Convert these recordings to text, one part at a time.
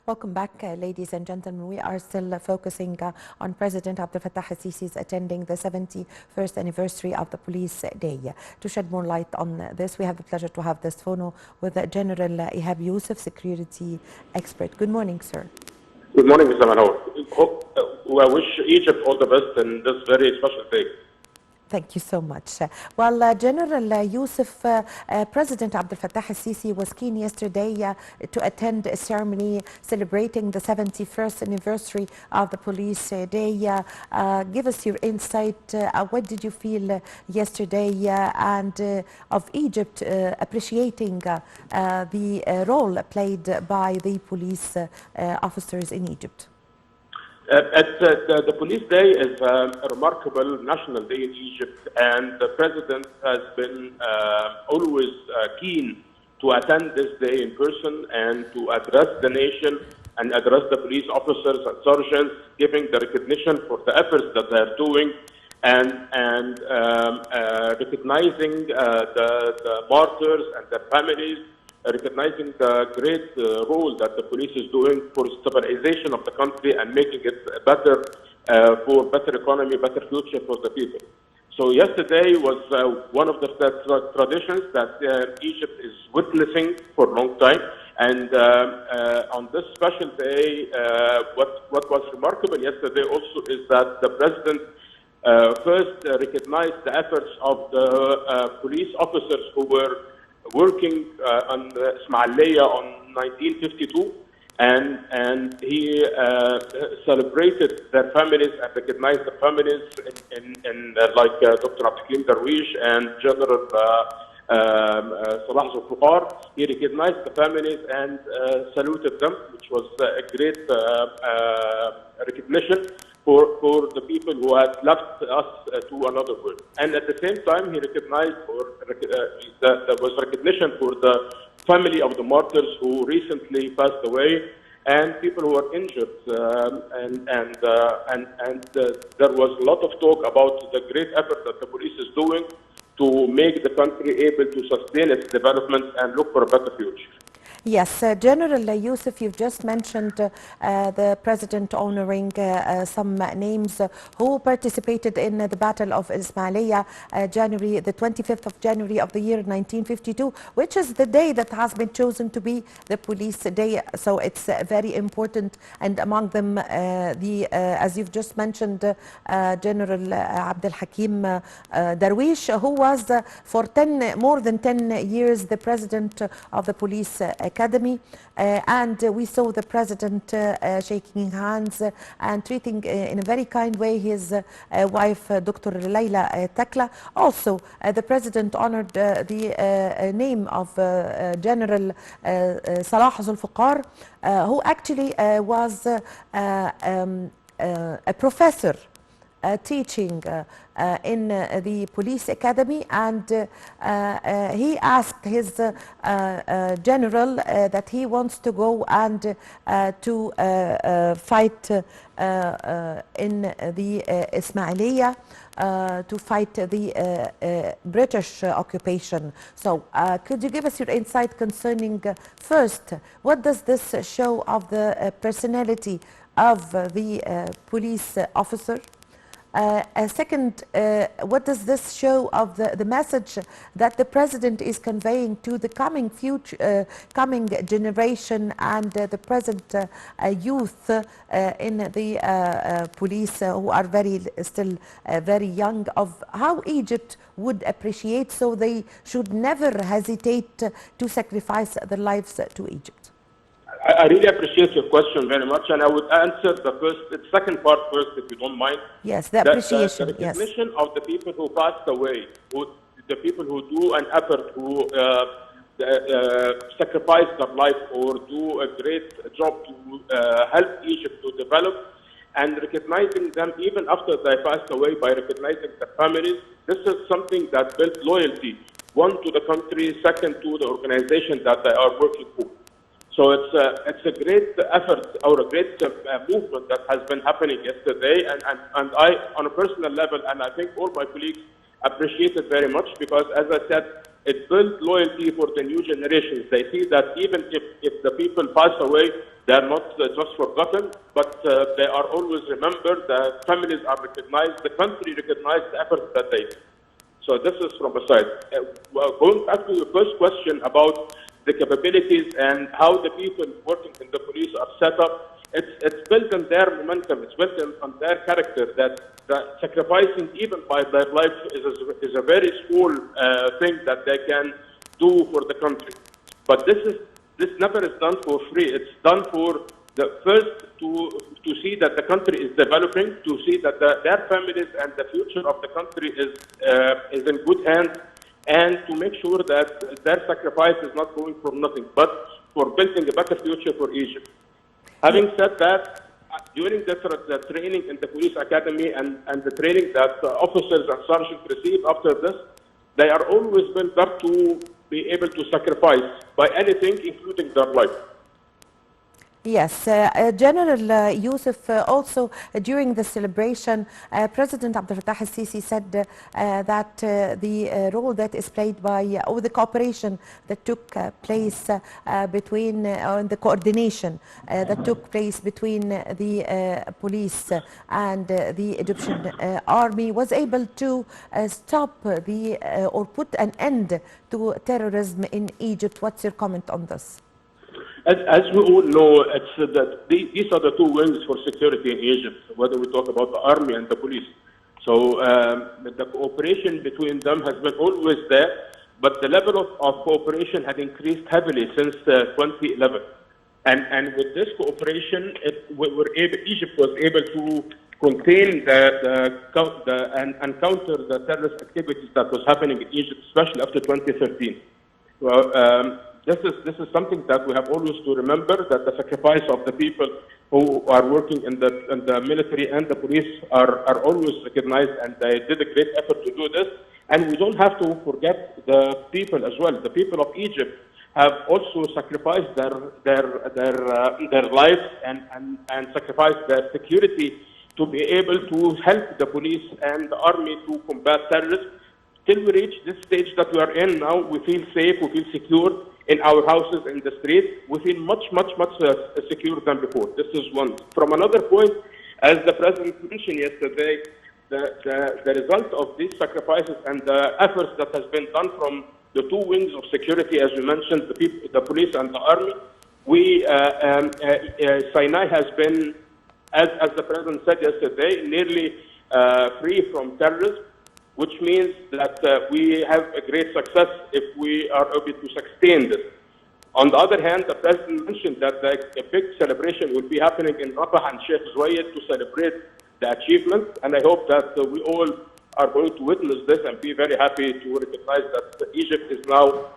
Welcome back, ladies and gentlemen. We are still focusing on President Abdel Fattah al-Sisi's attending the 71st anniversary of the Police Day. To shed more light on this, we have the pleasure to have this phono with General Ehab Yousseif, security expert. Good morning, sir. Good morning, Mr. Manhour. I wish Egypt all the best in this very special day. Thank you so much. General Yousseif, President Abdel Fattah al-Sisi was keen yesterday to attend a ceremony celebrating the 71st anniversary of the Police Day. Give us your insight. What did you feel yesterday and of Egypt appreciating the role played by the police officers in Egypt? The Police Day is a remarkable national day in Egypt, and the President has been always keen to attend this day in person and to address the nation and address the police officers and sergeants, giving the recognition for the efforts that they are doing and recognizing the martyrs and their families, recognizing the great role that the police is doing for stabilization of the country and making it better for better economy, better future for the people. So yesterday was one of the traditions that Egypt is witnessing for a long time. And on this special day, what was remarkable yesterday also is that the President first recognized the efforts of the police officers who were working on Ismailia on 1952, and he celebrated their families and recognized the families in like Dr. Abdelkarim Darwish and General Salah Zulfiqar. He recognized the families and saluted them, which was a great recognition for the people who had left us to another world. And at the same time, he recognized, there was recognition for the family of the martyrs who recently passed away and people who were injured. There was a lot of talk about the great effort that the police is doing to make the country able to sustain its development and look for a better future. Yes, General Yousseif, you've just mentioned the President honoring some names who participated in the Battle of Ismailia, the 25th of January of the year 1952, which is the day that has been chosen to be the Police Day. So it's very important. And among them, as you've just mentioned, General Abdel Hakim Darwish, who was for more than 10 years the President of the Police Academy, and we saw the President shaking hands and treating in a very kind way his wife, Dr. Layla Takla. Also, the President honored the name of General Salah Zulfiqar, who actually was a professor teaching in the police academy, and he asked his general that he wants to go and to fight in the Ismailia, to fight the British occupation. So could you give us your insight concerning first, what does this show of the personality of the police officer? Second, what does this show of the message that the President is conveying to the coming generation and the present youth in the police who are still very young, of how Egypt would appreciate, so they should never hesitate to sacrifice their lives to Egypt? I really appreciate your question very much, and I would answer the second part first, if you don't mind. Yes, the appreciation. The recognition of the people who passed away, the people who do an effort, who sacrifice their life or do a great job to help Egypt to develop, and recognizing them even after they passed away by recognizing their families. This is something that builds loyalty, one to the country, second to the organization that they are working for. So it's a great effort or a great movement that has been happening yesterday, and I, on a personal level, and I think all my colleagues appreciate it very much, because as I said, It builds loyalty for the new generations. They see that even if the people pass away, they are not just forgotten, but they are always remembered. The families are recognized. The country recognizes the efforts that they do. So this is from a side. Going back to your first question about the capabilities and how the people working in the police are set up, it's built on their momentum. It's built on their character that sacrificing even by their life is a very small thing that they can do for the country. But this never is done for free. It's done for the first to see that the country is developing, to see that their families and the future of the country is in good hands, and to make sure that their sacrifice is not going for nothing, but for building a better future for Egypt. Having said that, during the training in the police academy and the training that officers and sergeants receive after this, they are always built up to be able to sacrifice by anything, including their life. Yes, General Yousseif, also during the celebration, President Abdel Fattah al-Sisi said that the role that is played by, or the cooperation that took place between, the coordination that took place between the police and the Egyptian army was able to stop or put an end to terrorism in Egypt. What's your comment on this? As we all know, these are the two wings for security in Egypt, whether we talk about the army and the police. So the cooperation between them has been always there, but the level of cooperation had increased heavily since 2011. And with this cooperation, Egypt was able to contain and counter the terrorist activities that was happening in Egypt, especially after 2013. Well, this is something that we have always to remember, that the sacrifice of the people who are working in the military and the police are always recognized, and they did a great effort to do this. And we don't have to forget the people as well. The people of Egypt have also sacrificed their lives and sacrificed their security to be able to help the police and the army to combat terrorism. Till we reach this stage that we are in now, we feel safe, we feel secure in our houses, in the streets. We feel much secure than before. This is one. From another point, as the President mentioned yesterday, the result of these sacrifices and the efforts that has been done from the two wings of security, as you mentioned, the police and the army, Sinai has been, as the President said yesterday, nearly free from terrorism, which means that we have a great success if we are able to sustain this. On the other hand, the President mentioned that a big celebration will be happening in Rafah and Sheikh Zayed to celebrate the achievement, and I hope that we all are going to witness this and be very happy to recognize that Egypt is now,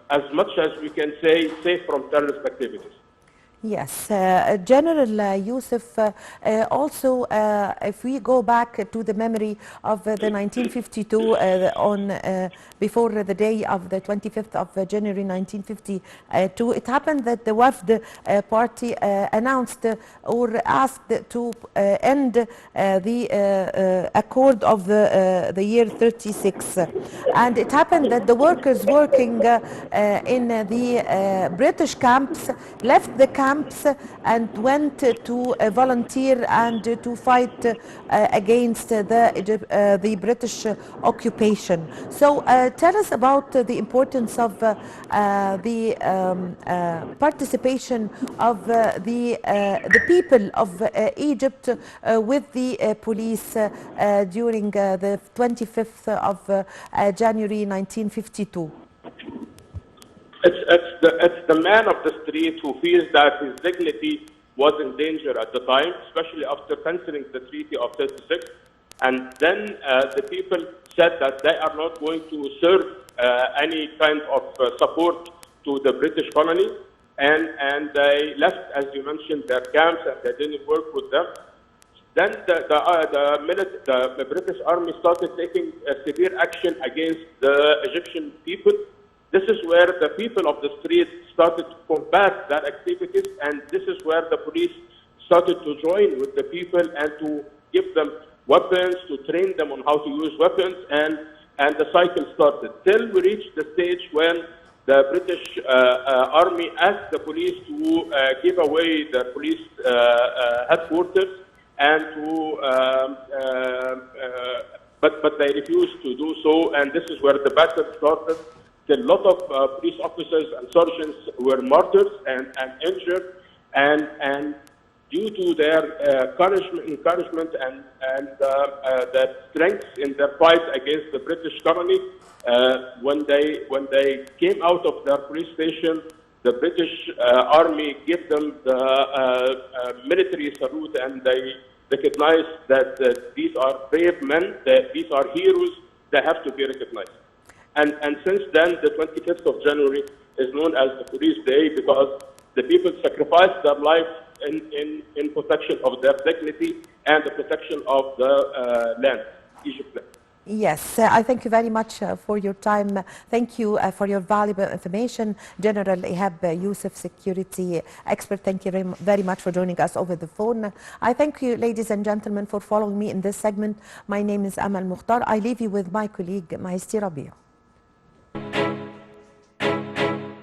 as much as we can say, safe from terrorist activities. Yes, General Yousseif, also if we go back to the memory of the 1952 before the day of the 25th of January 1952, it happened that the Wafd party announced or asked to end the accord of the year 36, and it happened that the workers working in the British camps left the camps and went to volunteer and to fight against the British occupation. So tell us about the importance of the participation of the people of Egypt with the police during the 25th of January 1952. It's the man of the street who feels that his dignity was in danger at the time, especially after cancelling the Treaty of 36. And then the people said that they are not going to serve any kind of support to the British colony. And they left, as you mentioned, their camps, and they didn't work with them. Then the British army started taking severe action against the Egyptian people. This is where the people of the street started to combat their activities, and this is where the police started to join with the people and to give them weapons, to train them on how to use weapons. And and the cycle started. Till we reached the stage when the British Army asked the police to give away the police headquarters, and but they refused to do so, and this is where the battle started. A lot of police officers and sergeants were martyred and injured, and due to their encouragement and the strength in their fight against the British colony, when they came out of their police station, the British Army gave them the military salute, and they recognized that these are brave men, that these are heroes, they have to be recognized. And since then, the 25th of January is known as the Police Day, because the people sacrificed their life in protection of their dignity and the protection of the land, Egypt land. Yes, I thank you very much for your time. Thank you for your valuable information. General Ehab Yousseif, security expert, thank you very much for joining us over the phone. I thank you, ladies and gentlemen, for following me in this segment. My name is Amal Mukhtar. I leave you with my colleague, Mahisti Rabia.